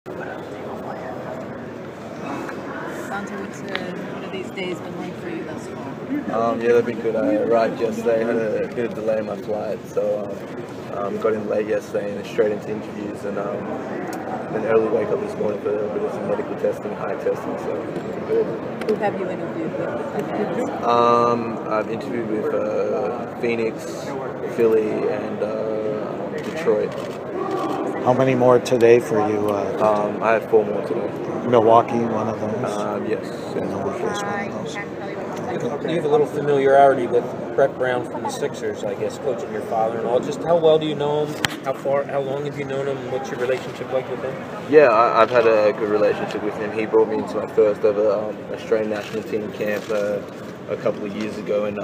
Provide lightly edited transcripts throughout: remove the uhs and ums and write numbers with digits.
Dante, what have these days been like for you thus far? Yeah, they've been good. I arrived yesterday, had a bit of delay in my flight, so got in late yesterday and straight into interviews, and an early wake up this morning for a bit of some medical testing, high testing, so good. Who have you interviewed with? I've interviewed with Phoenix, Philly, and Detroit. How many more today for you? I have 4 more today. Milwaukee, one of those? Yes. Milwaukee's one of those. You have a little familiarity with Brett Brown from the Sixers, I guess, coaching your father-in-law. Just how well do you know him? How long have you known him? What's your relationship like with him? Yeah, I've had a good relationship with him. He brought me into my first ever Australian national team camp a couple of years ago, and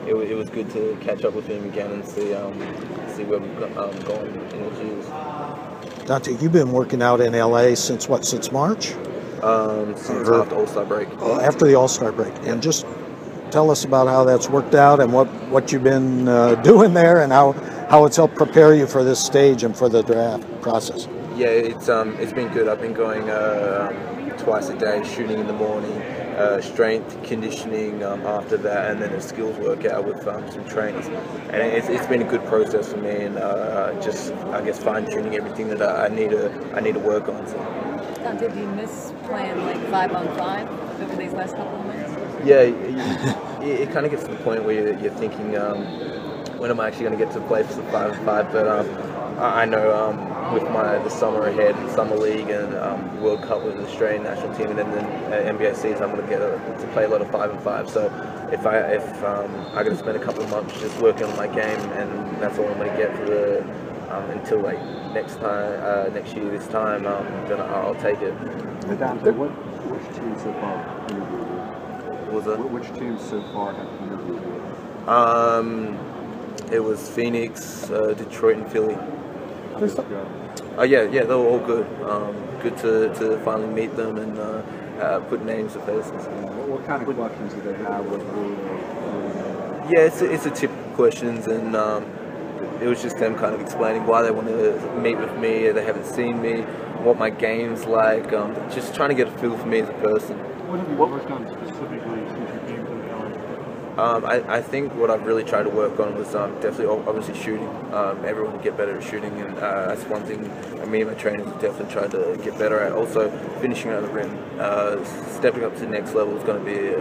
it was good to catch up with him again and see where we've gone in the years. Dante, you've been working out in LA since what? Since March? Since after All-Star break. Oh, after the All-Star break. And just tell us about how that's worked out and what you've been doing there and how it's helped prepare you for this stage and for the draft process. Yeah, it's been good. I've been going twice a day, shooting in the morning, strength conditioning after that, and then a skills workout with some trainers. And it's been a good process for me, and just I guess fine-tuning everything that I need to work on. So. Dante, do you miss playing like 5-on-5 over these last couple of months? Yeah, it kind of gets to the point where you're thinking, when am I actually going to get to play for the 5-on-5? But I know with the summer ahead, Summer League and World Cup with the Australian national team, and then the NBA season, I'm going to get to play a lot of 5-on-5. So if I got to spend a couple of months just working on my game, and that's all I'm going to get for the until like next year this time, then I'll take it. Dante, which teams so far interviewed you? What was that? Which teams so far have interviewed you? It was Phoenix, Detroit, and Philly. Yeah. Yeah, they were all good. Good to finally meet them and put names to faces. What kind of questions do they have? Yeah, it's a tip of questions, and it was just them kind of explaining why they want to meet with me. They haven't seen me, what my game's like. Just trying to get a feel for me as a person. What have you worked on specifically since you came to the college? I think what I've really tried to work on was definitely obviously shooting. Everyone can get better at shooting, and that's one thing me and my trainers have definitely tried to get better at. Also, finishing around the rim, stepping up to the next level is going to be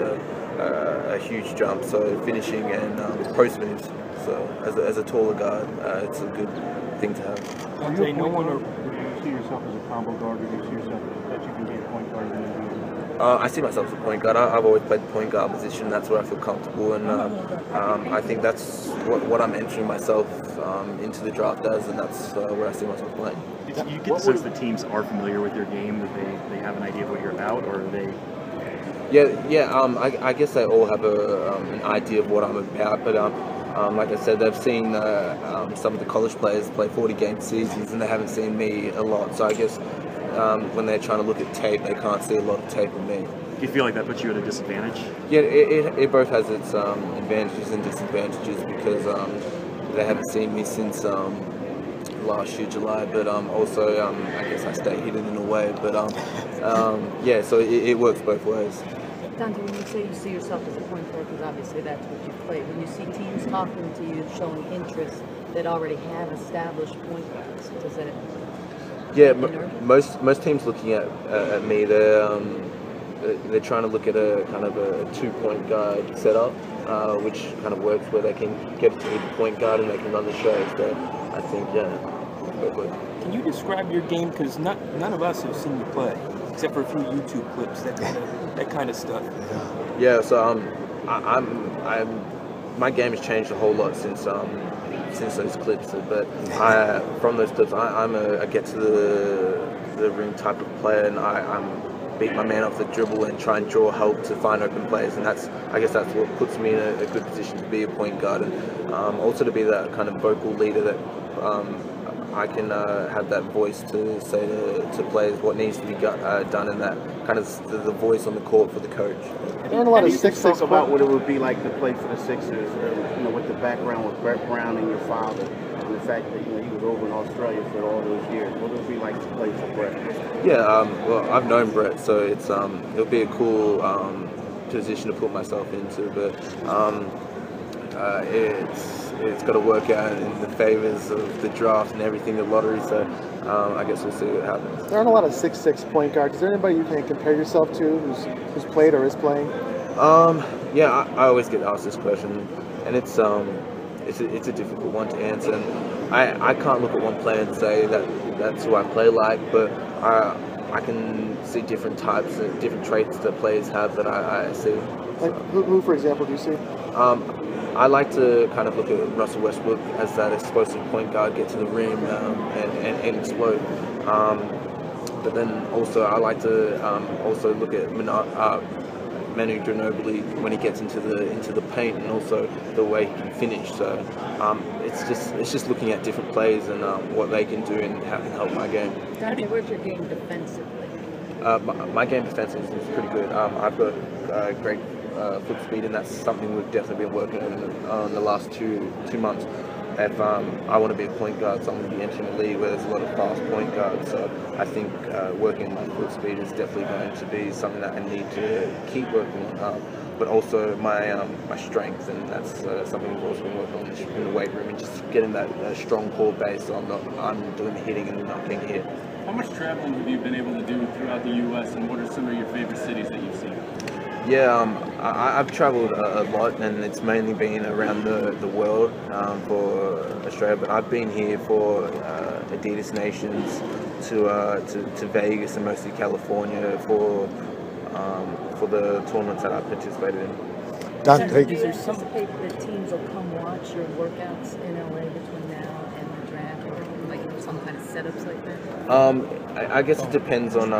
a huge jump. So finishing and post moves. So as a taller guard, it's a good thing to have. Do you see yourself as a combo guard, or do you see yourself that you can be a point guard in the NBA? I see myself as a point guard. I've always played the point guard position. That's where I feel comfortable, and I think that's what I'm entering myself into the draft as, and that's where I see myself playing. You get the sense the teams are familiar with your game, that they have an idea of what you're about, or are they? Yeah. I guess they all have an idea of what I'm about, but like I said, they've seen some of the college players play 40-game seasons, and they haven't seen me a lot. So I guess when they're trying to look at tape, they can't see a lot of tape of me. Do you feel like that puts you at a disadvantage? Yeah, it both has its advantages and disadvantages because they haven't seen me since last year, July. But also, I guess I stay hidden in a way. But yeah, so it works both ways. Dante, when you say you see yourself as a point guard, because obviously that's what you play, when you see teams talking to you, showing interest that already have established point guards, does that? Yeah, most teams looking at me, they're trying to look at a kind of a 2-point guard setup, which kind of works where they can get to the point guard and they can run the show. So I think Can you describe your game? Because none of us have seen you play, except for a few YouTube clips, that kind of stuff. Yeah, so my game has changed a whole lot since those clips. But from those clips, I'm a get to the ring type of player, and I'm beat my man off the dribble and try and draw help to find open players, and I guess that's what puts me in a good position to be a point guard, and also to be that kind of vocal leader that I can have that voice to say to players what needs to be done, and that kind of the voice on the court for the coach. There are a lot of Sixers talk about what it would be like to play for the Sixers, with the background with Brett Brown and your father. the fact that he was over in Australia for all those years. What would it be like to play for Brett? Yeah, well, I've known Brett, so it'll be a cool position to put myself into, but it's got to work out in the favors of the draft and everything, the lottery. So I guess we'll see what happens. There aren't a lot of 6'6" point guards. Is there anybody you can compare yourself to who's played or is playing? Yeah, I always get asked this question, and it's a difficult one to answer. And I can't look at one player and say that's who I play like, but I can see different types, different traits that players have that I see. Like who, for example, do you see? I like to kind of look at Russell Westbrook as that explosive point guard, get to the rim and explode. But then also I like to also look at Manu Ginobili when he gets into the paint, and also the way he can finish. So it's just looking at different plays and what they can do and how it can help my game. Dante, where's your game defensively? My game defensively is pretty good. I've got great foot speed, and that's something we've definitely been working on the last two months. If I want to be a point guard, so I'm going to be entering a league where there's a lot of fast point guards. So I think working on my foot speed is definitely going to be something that I need to keep working on. But also my strength, and that's something we've also been working on in the weight room, and just getting that strong core base, so I'm doing the hitting and not getting hit. How much traveling have you been able to do throughout the U.S., and what are some of your favorite cities that you've seen? Yeah, I've traveled a lot, and it's mainly been around the world for Australia. But I've been here for Adidas Nations, to Vegas, and mostly California for the tournaments that I participated in. Dante, Do you anticipate that teams will come watch your workouts in LA between now and the draft, or like some kind of setups like that? I guess it depends on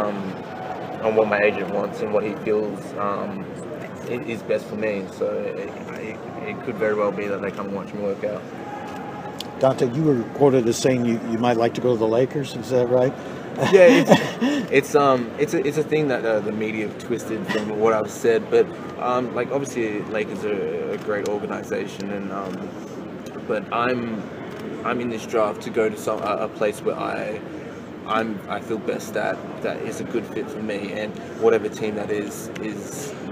what my agent wants and what he feels is best for me. So it could very well be that they come and watch me work out. Dante, you were quoted as saying you might like to go to the Lakers. Is that right? Yeah, it's a thing that the media have twisted from what I've said. But like obviously, Lakers are a great organization, and but I'm in this draft to go to a place where I feel best that is a good fit for me, and whatever team that is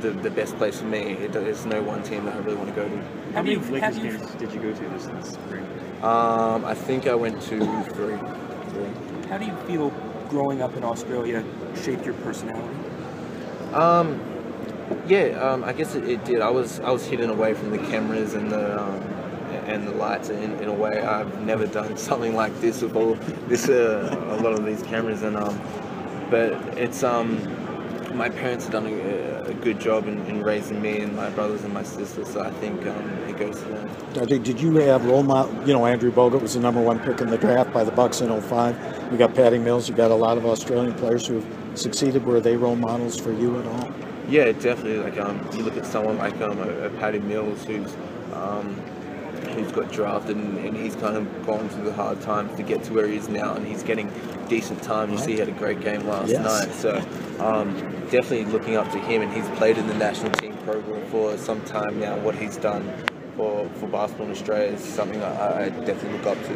the best place for me. There's no one team that I really want to go to. How many Lakers games did you go to this spring? I think I went to 3. How do you feel growing up in Australia shaped your personality? Yeah, I guess it did. I was hidden away from the cameras and the lights in a way. I've never done something like this with a lot of these cameras, and but it's my parents have done a good job in raising me and my brothers and my sisters, so I think it goes to them. Did you have role model? You know, Andrew Bogut was the #1 pick in the draft by the Bucks in 2005. You got Patty Mills. You got a lot of Australian players who have succeeded. Were they role models for you at all? Yeah, definitely. Like you look at someone like a Patty Mills who's got drafted, and he's kind of gone through the hard times to get to where he is now, and he's getting decent time. You see he had a great game last night, so definitely looking up to him, and he's played in the national team program for some time now. What he's done for basketball in Australia is something I definitely look up to.